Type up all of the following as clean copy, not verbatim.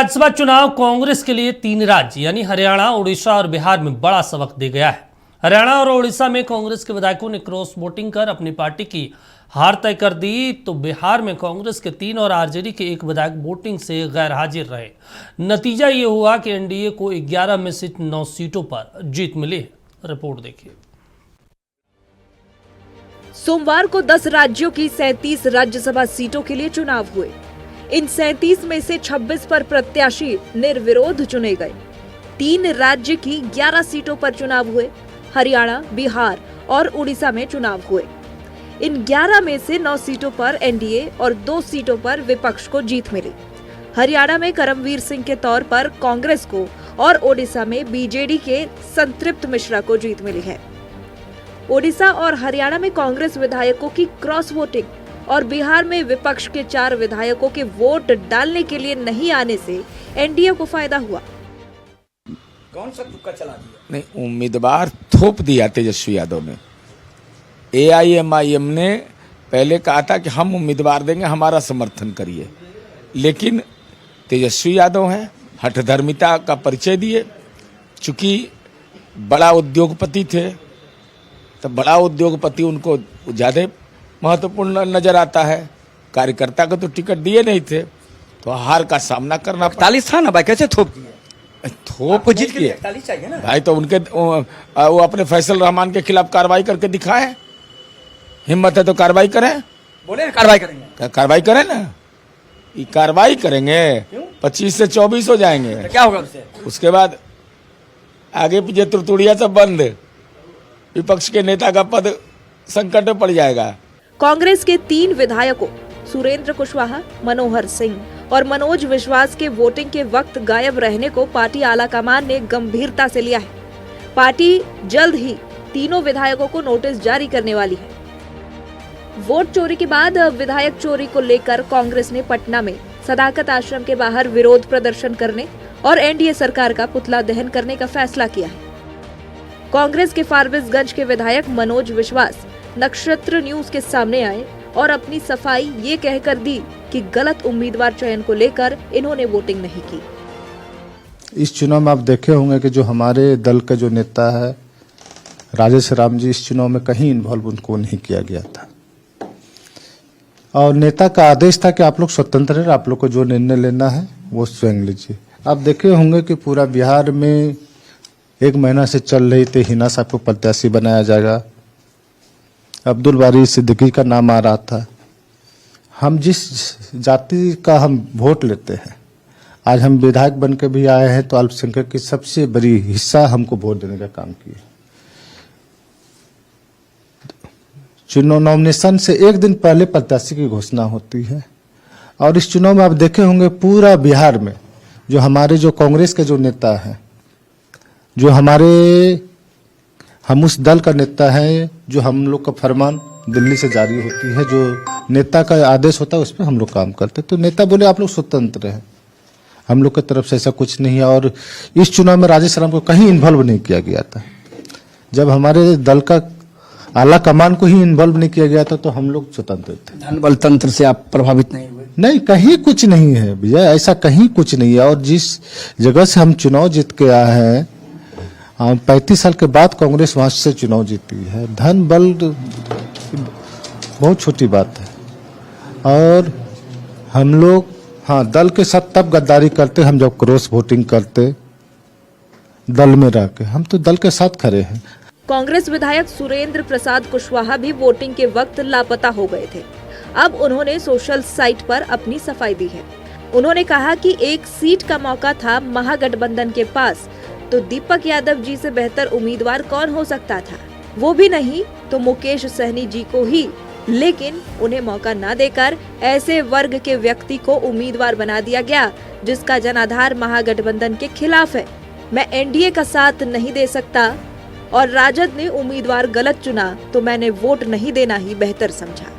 राज्यसभा चुनाव कांग्रेस के लिए 3 राज्य यानी हरियाणा, उड़ीसा और बिहार में बड़ा सबक दे गया है। हरियाणा और उड़ीसा में कांग्रेस के विधायकों ने क्रॉस वोटिंग कर अपनी पार्टी की हार तय कर दी, तो बिहार में कांग्रेस के 3 और आरजेडी के 1 विधायक वोटिंग से गैर हाजिर रहे। नतीजा ये हुआ कि एनडीए को 11 में से 9 सीटों पर जीत मिली है। रिपोर्ट देखिए। सोमवार को 10 राज्यों की 37 राज्यसभा सीटों के लिए चुनाव हुए। इन 37 में से 26 पर प्रत्याशी निर्विरोध चुने गए। 3 राज्य की 11 सीटों पर चुनाव हुए। हरियाणा, बिहार और उड़ीसा में चुनाव हुए। इन 11 में से 9 सीटों पर एनडीए और 2 सीटों पर विपक्ष को जीत मिली। हरियाणा में करमवीर सिंह के तौर पर कांग्रेस को और ओडिशा में बीजेडी के संतृप्त मिश्रा को जीत मिली है। ओडिशा और हरियाणा में कांग्रेस विधायकों की क्रॉस वोटिंग और बिहार में विपक्ष के 4 विधायकों के वोट डालने के लिए नहीं आने से एनडीए को फायदा हुआ। कौन सा तुक्का चला दिया? नहीं, उम्मीदवार थोप दिया तेजस्वी यादव ने। एआईएमआईएम ने पहले कहा था कि हम उम्मीदवार देंगे, हमारा समर्थन करिए, लेकिन तेजस्वी यादव हैं, हठधर्मिता का परिचय दिए। चूंकि बड़ा उद्योगपति थे, तो बड़ा उद्योगपति उनको ज़्यादा महत्वपूर्ण नजर आता है। कार्यकर्ता को तो टिकट दिए नहीं थे, तो हार का सामना करना 41 था ना भाई, कैसे थोप दिए? थोप जीत गए 41 चाहिए ना भाई। तो उनके वो अपने फैसल रहमान के खिलाफ कार्रवाई करके दिखाए। हिम्मत है तो कार्रवाई करें। बोले कार्रवाई करेंगे। कार्रवाई करें ना, ये कार्रवाई करेंगे। 25 से 24 हो जाएंगे। तो क्या होगा उससे? उसके बाद आगे पीछे तुड़तुड़िया सब बंद, विपक्ष के नेता का पद संकट में पड़ जाएगा। कांग्रेस के 3 विधायकों सुरेंद्र कुशवाहा, मनोहर सिंह और मनोज विश्वास के वोटिंग के वक्त गायब रहने को पार्टी आलाकमान ने गंभीरता से लिया है। पार्टी जल्द ही तीनों विधायकों को नोटिस जारी करने वाली है। वोट चोरी के बाद विधायक चोरी को लेकर कांग्रेस ने पटना में सदाकत आश्रम के बाहर विरोध प्रदर्शन करने और एनडीए सरकार का पुतला दहन करने का फैसला किया है। कांग्रेस के फारबिसगंज के विधायक मनोज विश्वास नक्षत्र न्यूज के सामने आए और अपनी सफाई ये कहकर दी कि गलत उम्मीदवार चयन को लेकर इन्होंने वोटिंग नहीं की। इस चुनाव में आप देखे होंगे कि जो हमारे दल का जो नेता है राजेश राम जी, इस चुनाव में कहीं इन्वॉल्व उनको नहीं किया गया था, और नेता का आदेश था कि आप लोग स्वतंत्र हैं, आप लोग को जो निर्णय लेना है वो स्वयं लीजिए। आप देखे होंगे कि पूरा बिहार में 1 महीना से चल रही थी हिना साहब को प्रत्याशी बनाया जाएगा, अब्दुल बारी सिद्दीकी का नाम आ रहा था। हम जिस जाति का हम वोट लेते हैं, आज हम विधायक बन के भी आए हैं, तो अल्पसंख्यक की सबसे बड़ी हिस्सा हमको वोट देने का काम किया। चुनाव नॉमिनेशन से 1 दिन पहले प्रत्याशी की घोषणा होती है, और इस चुनाव में आप देखे होंगे पूरा बिहार में जो हमारे जो कांग्रेस के जो नेता हैं, जो हम उस दल का नेता है, जो हम लोग का फरमान दिल्ली से जारी होती है, जो नेता का आदेश होता है उस पर हम लोग काम करते हैं। तो नेता बोले आप लोग स्वतंत्र हैं, हम लोग की तरफ से ऐसा कुछ नहीं है। और इस चुनाव में राजेश राम को कहीं इन्वॉल्व नहीं किया गया था। जब हमारे दल का आला कमान को ही इन्वॉल्व नहीं किया गया था, तो हम लोग स्वतंत्र थे। धन बल तंत्र से आप प्रभावित नहीं हुए? नहीं, कहीं कुछ नहीं है भैया, ऐसा कहीं कुछ नहीं है। और जिस जगह से हम चुनाव जीत के आए हैं, 35 साल के बाद कांग्रेस वहां से चुनाव जीती है। धन बल बहुत छोटी बात है। और हम लोग दल के साथ तब गद्दारी करते हम जब क्रॉस वोटिंग करते, दल में रह के। हम तो दल के साथ खड़े हैं। कांग्रेस विधायक सुरेंद्र प्रसाद कुशवाहा भी वोटिंग के वक्त लापता हो गए थे। अब उन्होंने सोशल साइट पर अपनी सफाई दी है। उन्होंने कहा कि 1 सीट का मौका था महागठबंधन के पास, तो दीपक यादव जी से बेहतर उम्मीदवार कौन हो सकता था? वो भी नहीं तो मुकेश सहनी जी को ही, लेकिन उन्हें मौका न देकर ऐसे वर्ग के व्यक्ति को उम्मीदवार बना दिया गया जिसका जनाधार महागठबंधन के खिलाफ है। मैं एनडीए का साथ नहीं दे सकता और राजद ने उम्मीदवार गलत चुना, तो मैंने वोट नहीं देना ही बेहतर समझा।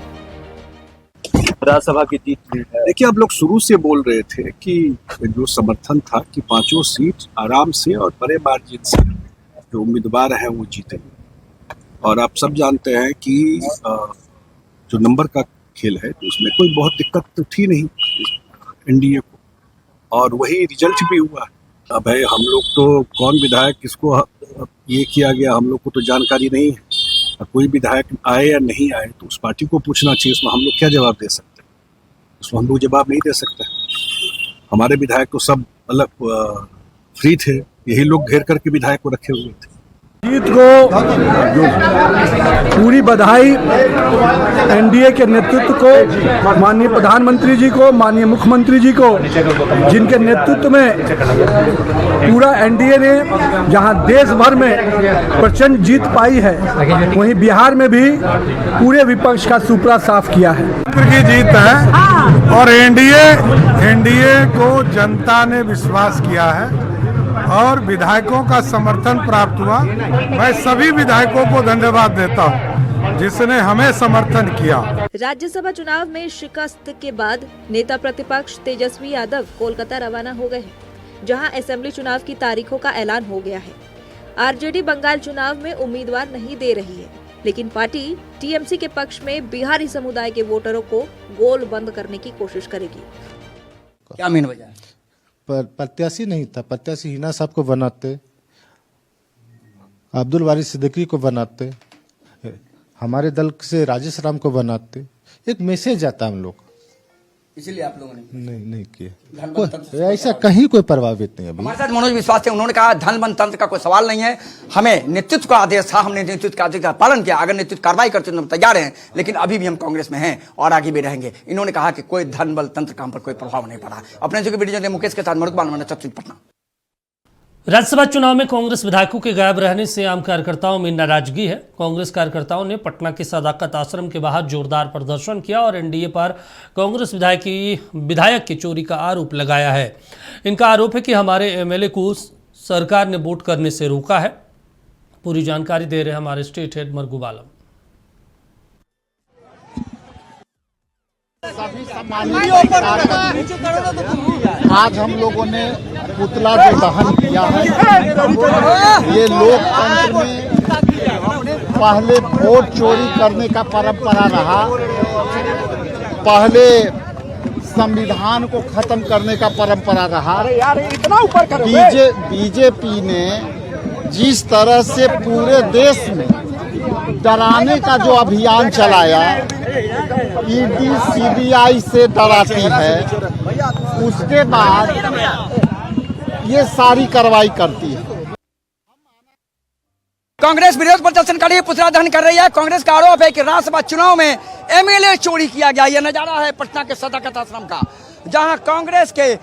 राज्यसभा की जीत हुई है। देखिए, आप लोग शुरू से बोल रहे थे कि जो समर्थन था कि 5 सीट आराम से और बड़े मार्जिन से जो उम्मीदवार है वो जीते, और आप सब जानते हैं कि जो नंबर का खेल है तो उसमें कोई बहुत दिक्कत तो थी नहीं एनडीए को। और वही रिजल्ट भी हुआ। अब है हम लोग तो कौन विधायक किसको ये किया गया हम लोग को तो जानकारी नहीं है। अब कोई विधायक आए या नहीं आए तो उस पार्टी को पूछना चाहिए, उसमें हम लोग क्या जवाब दे सकते हैं? उसमें हम लोग जवाब नहीं दे सकते। हमारे विधायक तो सब अलग फ्री थे, यही लोग घेर करके विधायक को रखे हुए थे। जीत को पूरी बधाई एनडीए के नेतृत्व को, माननीय प्रधानमंत्री जी को, माननीय मुख्यमंत्री जी को, जिनके नेतृत्व में पूरा एनडीए ने जहां देश भर में प्रचंड जीत पाई है, वहीं बिहार में भी पूरे विपक्ष का सुपड़ा साफ किया है। की जीत है और एनडीए को जनता ने विश्वास किया है और विधायकों का समर्थन प्राप्त हुआ। मैं सभी विधायकों को धन्यवाद देता हूं जिसने हमें समर्थन किया। राज्यसभा चुनाव में शिकस्त के बाद नेता प्रतिपक्ष तेजस्वी यादव कोलकाता रवाना हो गए हैं, जहां असेंबली चुनाव की तारीखों का ऐलान हो गया है। आरजेडी बंगाल चुनाव में उम्मीदवार नहीं दे रही है, लेकिन पार्टी टीएमसी के पक्ष में बिहारी समुदाय के वोटरों को गोल बंद करने की कोशिश करेगी। क्या मेन वजह है? प्रत्याशी नहीं था, प्रत्याशी हिना साहब को बनाते, अब्दुल वारिस सिद्दीकी को बनाते, हमारे दल से राजेश राम को बनाते। एक मैसेज आता हम लोग, इसीलिए आप लोगों ने नहीं किया। ऐसा कहीं कोई प्रभावित नहीं है। हमारे साथ मनोज विश्वास थे, उन्होंने कहा धन बन तंत्र का कोई सवाल नहीं है, हमें नेतृत्व का आदेश था, हमने नेतृत्व का आदेश का पालन किया। अगर नेतृत्व कार्रवाई करते तो हम तैयार हैं, लेकिन अभी भी हम कांग्रेस में हैं और आगे भी रहेंगे। इन्होंने कहा कि कोई धन बल तंत्र का हम पर कोई प्रभाव नहीं पड़ा। अपने जो वीडियो मुकेश के साथ मरुकबाल पटना। राज्यसभा चुनाव में कांग्रेस विधायकों के गायब रहने से आम कार्यकर्ताओं में नाराजगी है। कांग्रेस कार्यकर्ताओं ने पटना के सदाकत आश्रम के बाहर जोरदार प्रदर्शन किया और एनडीए पर कांग्रेस विधायक की चोरी का आरोप लगाया है। इनका आरोप है कि हमारे एमएलए को सरकार ने वोट करने से रोका है। पूरी जानकारी दे रहे हैं हमारे स्टेट हेड मरगूब आलम। आज हम लोगों ने पुतला जो दहन किया है, ये लोकतंत्र में पहले वोट चोरी करने का परंपरा रहा, पहले संविधान को खत्म करने का परंपरा रहा। बीजेपी ने जिस तरह से पूरे देश में डराने का जो अभियान चलाया, ईडी सीबीआई से डराती है, उसके बाद ये सारी कार्रवाई करती है। कांग्रेस विरोध प्रदर्शन कर रही है, पुतला दहन कर रही है। कांग्रेस का आरोप है कि राज्यसभा चुनाव में एमएलए चोरी किया गया। यह नजारा है पटना के सदाकत आश्रम का, जहां कांग्रेस के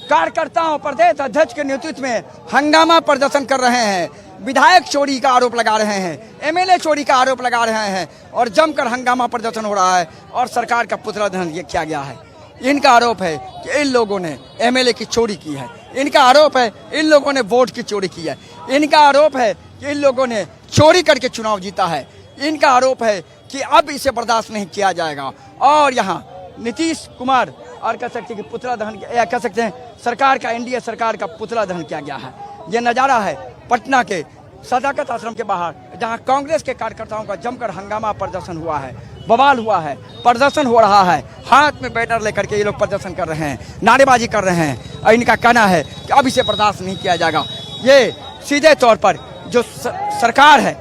कार्यकर्ताओं प्रदेश अध्यक्ष के नेतृत्व में हंगामा प्रदर्शन कर रहे हैं। विधायक चोरी का आरोप लगा रहे हैं, एमएलए चोरी का आरोप लगा रहे हैं और जमकर हंगामा प्रदर्शन हो रहा है और सरकार का पुतला दहन किया गया है। इनका आरोप है कि इन लोगों ने एमएलए की चोरी की है। इनका आरोप है इन लोगों ने वोट की चोरी की है। इनका आरोप है कि इन लोगों ने चोरी करके चुनाव जीता है। इनका आरोप है कि अब इसे बर्दाश्त नहीं किया जाएगा। और यहाँ नीतीश कुमार और कह सकते हैं कि पुतला दहन, या कह सकते हैं सरकार का, एनडीए सरकार का पुतला दहन किया गया है। यह नज़ारा है पटना के सदाकत आश्रम के बाहर, जहां कांग्रेस के कार्यकर्ताओं का जमकर हंगामा प्रदर्शन हुआ है, बवाल हुआ है, प्रदर्शन हो रहा है। हाथ में बैनर लेकर के ये लोग प्रदर्शन कर रहे हैं, नारेबाजी कर रहे हैं और इनका कहना है कि अब इसे बर्दाश्त नहीं किया जाएगा। ये सीधे तौर पर जो सरकार है,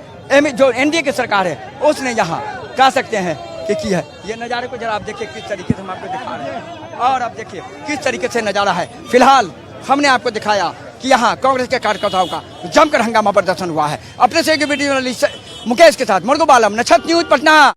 जो एनडीए की सरकार है, उसने यहाँ कह सकते हैं कि की है। ये नज़ारे को जरा आप देखिए किस तरीके से हम आपको दिखा रहे हैं और आप देखिए किस तरीके से नज़ारा है। फिलहाल हमने आपको दिखाया कि यहाँ कांग्रेस के कार्यकर्ताओं का जमकर हंगामा प्रदर्शन हुआ है। अपने से वीडियो जर्नलिस्ट मुकेश के साथ मरगूब आलम, नक्षत्र न्यूज पटना।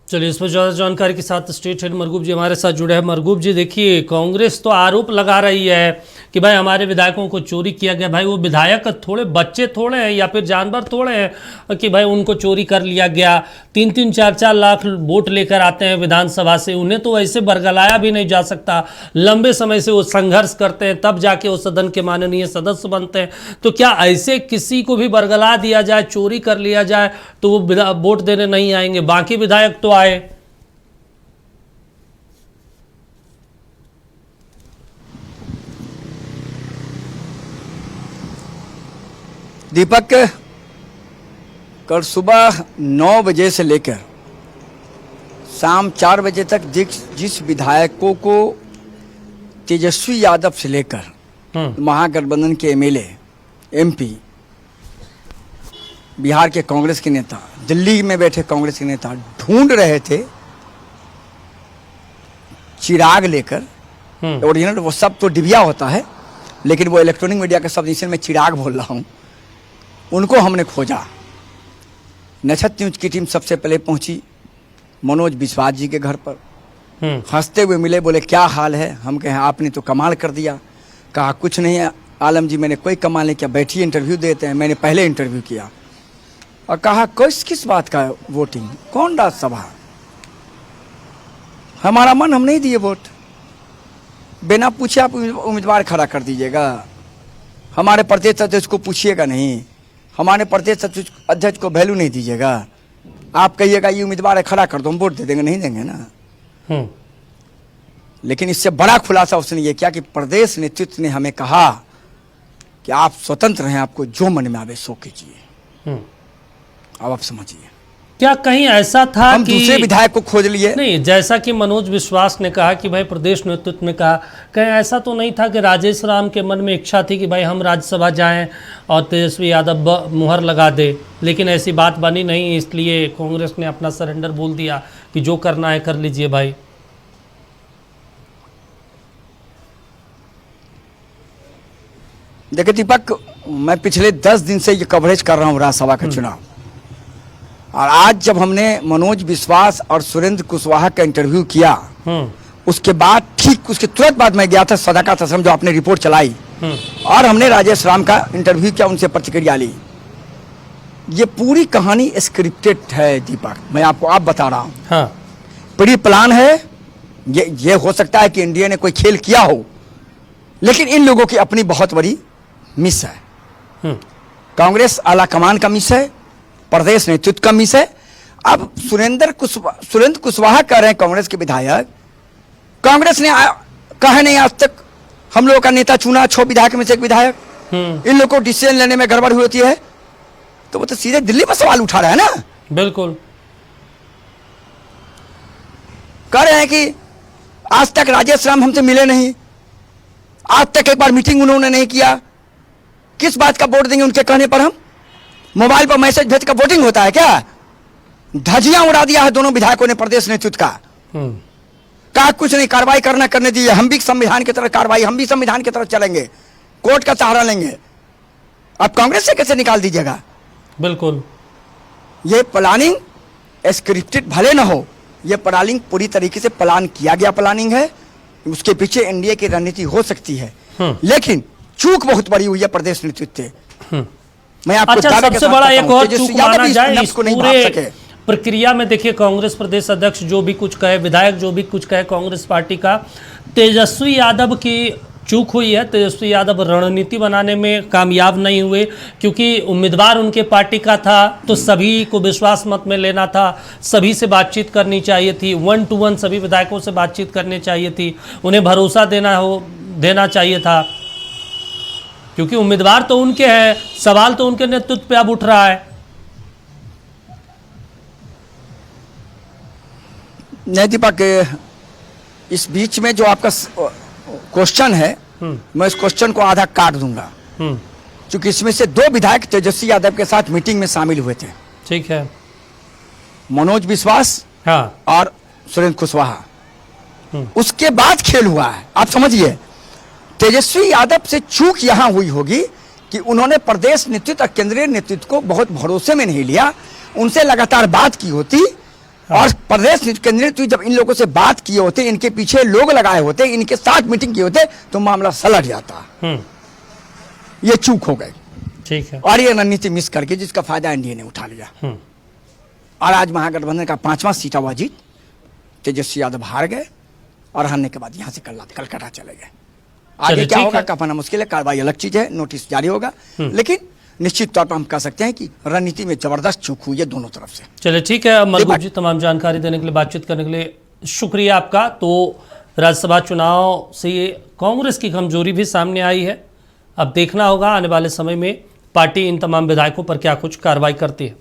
चलिए, इस पर ज़्यादा जानकारी के साथ स्टेट हेड मरगूब जी हमारे साथ जुड़े हैं। मरगूब जी, देखिए कांग्रेस तो आरोप लगा रही है कि भाई हमारे विधायकों को चोरी किया गया। भाई वो विधायक थोड़े बच्चे थोड़े हैं या फिर जानवर थोड़े हैं कि भाई उनको चोरी कर लिया गया। 3-3, 4-4 लाख वोट लेकर आते हैं विधानसभा से, उन्हें तो ऐसे बरगलाया भी नहीं जा सकता। लंबे समय से वो संघर्ष करते हैं, तब जाके वो सदन के माननीय सदस्य बनते हैं। तो क्या ऐसे किसी को भी बरगला दिया जाए, चोरी कर लिया जाए, तो वो वोट देने नहीं आएंगे? बाकी विधायक तो आए। दीपक, कल सुबह 9 बजे से लेकर शाम 4 बजे तक जिस विधायकों को तेजस्वी यादव से लेकर महागठबंधन के एमएलए, एमपी, बिहार के कांग्रेस के नेता, दिल्ली में बैठे कांग्रेस के नेता ढूंढ रहे थे चिराग लेकर। ओरिजिनल वो सब तो डिबिया होता है, लेकिन वो इलेक्ट्रॉनिक मीडिया के शब्द, इसलिए मैं चिराग बोल रहा हूं। उनको हमने खोजा। नक्षत्र न्यूज की टीम सबसे पहले पहुंची मनोज विश्वास जी के घर पर। हंसते हुए मिले, बोले क्या हाल है। हम कहे आपने तो कमाल कर दिया। कहा कुछ नहीं है आलम जी, मैंने कोई कमाल नहीं किया, बैठिए इंटरव्यू देते हैं। मैंने पहले इंटरव्यू किया और कहा किस बात का वोटिंग, कौन राज्यसभा, हमारा मन, हम नहीं दिए वोट। बिना पूछे आप उम्मीदवार खड़ा कर दीजिएगा। हमारे प्रदेश अध्यक्ष को पूछिएगा नहीं, हमारे प्रदेश अध्यक्ष को वैल्यू नहीं दीजिएगा। आप कहिएगा ये उम्मीदवार है, खड़ा कर दो, हम वोट दे देंगे, नहीं देंगे ना। लेकिन इससे बड़ा खुलासा उसने ये किया कि प्रदेश नेतृत्व ने हमें कहा कि आप स्वतंत्र हैं, आपको जो मन में आवे सो कीजिए। अब आप समझिए, क्या कहीं ऐसा था हम कि दूसरे विधायक को खोज लिए? नहीं, जैसा कि मनोज विश्वास ने कहा कि भाई प्रदेश नेतृत्व ने कहा, कहीं ऐसा तो नहीं था कि राजेश राम के मन में इच्छा थी कि भाई हम राज्यसभा जाएं और तेजस्वी यादव मुहर लगा दे, लेकिन ऐसी बात बनी नहीं, इसलिए कांग्रेस ने अपना सरेंडर बोल दिया कि जो करना है कर लीजिए भाई। देखिए दीपक, मैं पिछले 10 दिन से ये कवरेज कर रहा हूँ राज्यसभा का चुनाव, और आज जब हमने मनोज विश्वास और सुरेंद्र कुशवाहा का इंटरव्यू किया, उसके बाद ठीक उसके तुरंत बाद मैं गया था सदाकत आश्रम, जो आपने रिपोर्ट चलाई, और हमने राजेश राम का इंटरव्यू किया, उनसे प्रतिक्रिया ली। ये पूरी कहानी स्क्रिप्टेड है दीपक, मैं आपको आप बता रहा हूँ। हाँ। प्री प्लान है। ये हो सकता है कि इंडिया ने कोई खेल किया हो, लेकिन इन लोगों की अपनी बहुत बड़ी मिस है। कांग्रेस आला कमान का मिस है, प्रदेश नेतृत्व का मिस है। अब सुरेंद्र कुशवाहा कह रहे हैं, कांग्रेस के विधायक, कांग्रेस ने कहा नहीं आज तक हम लोगों का नेता चुना 6 विधायक में से एक विधायक, इन लोगों को डिसीजन लेने में गड़बड़ हुई होती है, तो वो तो सीधे दिल्ली पर सवाल उठा रहा है ना। बिल्कुल कह रहे हैं कि आज तक राजेश राम हमसे मिले नहीं, आज तक एक बार मीटिंग उन्होंने नहीं किया, किस बात का वोट देंगे उनके कहने पर हम? मोबाइल पर मैसेज भेज कर वोटिंग होता है क्या? धजियां उड़ा दिया है दोनों विधायकों ने प्रदेश नेतृत्व का। कहा कुछ नहीं, कार्रवाई करने दीजिए, हम भी संविधान की तरह कार्रवाई, हम भी संविधान की तरफ चलेंगे, कोर्ट का सहारा लेंगे। अब कांग्रेस से कैसे निकाल दीजिएगा? बिल्कुल, ये प्लानिंग स्क्रिप्टेड भले ना हो, ये प्लानिंग पूरी तरीके से प्लान किया गया प्लानिंग है। उसके पीछे एनडीए की रणनीति हो सकती है, लेकिन चूक बहुत बड़ी हुई है प्रदेश नेतृत्व से। मैं आपको अच्छा, दावे के सबसे साथ बड़ा कहता एक हूं, और तेजस्वी चूक यादव माना इस जाए नफ्स इस को नहीं भाग पूरे सके। प्रक्रिया में, देखिए कांग्रेस प्रदेश अध्यक्ष जो भी कुछ कहे, विधायक जो भी कुछ कहे कांग्रेस पार्टी का, तेजस्वी यादव की चूक हुई है। तेजस्वी यादव रणनीति बनाने में कामयाब नहीं हुए, क्योंकि उम्मीदवार उनके पार्टी का था तो सभी को विश्वास मत में लेना था, सभी से बातचीत करनी चाहिए थी, 1 to 1 सभी विधायकों से बातचीत करनी चाहिए थी, उन्हें भरोसा देना चाहिए था, क्योंकि उम्मीदवार तो उनके हैं, सवाल तो उनके नेतृत्व पे अब उठ रहा है। नहीं दीपक, इस बीच में जो आपका क्वेश्चन है, मैं इस क्वेश्चन को आधा काट दूंगा, क्योंकि इसमें से 2 विधायक तेजस्वी यादव के साथ मीटिंग में शामिल हुए थे। ठीक है। मनोज विश्वास, हाँ, और सुरेंद्र कुशवाहा। उसके बाद खेल हुआ है, आप समझिए। तेजस्वी यादव से चूक यहां हुई होगी कि उन्होंने प्रदेश नेतृत्व और केंद्रीय नेतृत्व को बहुत भरोसे में नहीं लिया, उनसे लगातार बात की होती, और प्रदेश केंद्रीय नेतृत्व जब इन लोगों से बात किए होते, इनके पीछे लोग लगाए होते, इनके साथ मीटिंग किए होते, तो मामला सलट जाता। ये चूक हो गई। ठीक है। और ये रणनीति मिस करके जिसका फायदा एनडीए ने उठा लिया, और आज महागठबंधन का 5वां सीट हुआ जीत। तेजस्वी यादव हार गए, और हारने के बाद यहां से कलकत्ता चले गए। आगे क्या होगा कहना मुश्किल है, कार्रवाई अलग चीज है, नोटिस जारी होगा, लेकिन निश्चित तौर पर हम कह सकते हैं कि रणनीति में जबरदस्त चूक हुई है दोनों तरफ से। चलिए ठीक है मलगूब जी, तमाम जानकारी देने के लिए, बातचीत करने के लिए शुक्रिया आपका। तो राज्यसभा चुनाव से कांग्रेस की कमजोरी भी सामने आई है। अब देखना होगा आने वाले समय में पार्टी इन तमाम विधायकों पर क्या कुछ कार्रवाई करती है।